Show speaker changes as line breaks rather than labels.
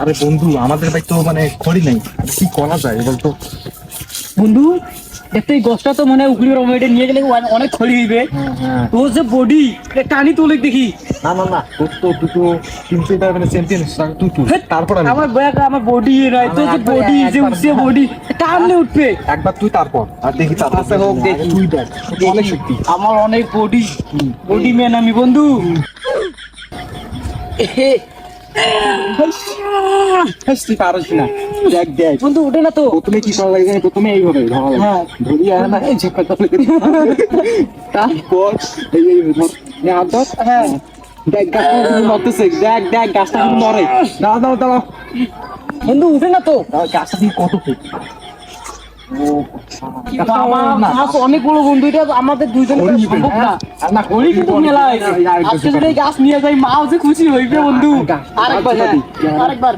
আরে বন্ধু আমাদের ভাই তো মানে খড়ি নাই, কি করা যায় বলতো?
বন্ধু দেখতে এই গছটা তো মানে উগলির রমেটে নিয়ে গেলে অনেক খড়ি হইবে।
হ্যাঁ
তোর যে বডি টানি তোলে দেখি।
না না না, তোর তো দুটো তিনটে মানে চ্যাম্পিয়ন তুই তারপর আমি
আমার ব্যাগ আমার বডি নাই, তোর যে
একবার-
বডি যে
একবার-
উঠছে বডি টানলে উঠবে।
একবার তুই তারপর আর দেখি তারপর
আচ্ছা, হোক, দেখি।
তুই দেখ তোর তো অনেক শক্তি।
আমার অনেক বডি, বডি ম্যান আমি বন্ধু।
তুই পারস না, দেখ দেখ
বন্ধু উঠে না তো।
প্রথমে কি করা লাগে জানি? প্রথমে এইভাবে ধরা লাগে,
হ্যাঁ।
ধরি আর না এই ঝাপটা তারপর এই ধর এই হাত ধর।
হ্যাঁ।
দেখ গাছটা কিন্তু নড়তেছে, দেখ দেখ গাছটা কিন্তু নড়ে। দাঁড়া দাঁড়া দাঁড়া,
বন্ধু উঠে না তো।
গাছটা কিন্তু কত ফুট!
আমার গাছ অনেক বড় বন্ধু, এটা আমাদের দুইজনের
খড়ি
দ্বারা সম্ভব না।
আর না
খড়ি কিন্তু মেলা হয়েছে। আজকে যদি এই গাছ নিয়ে যাই মাও যে খুশি হইবে বন্ধু। আরেকবার, হ্যাঁ, আরেকবার।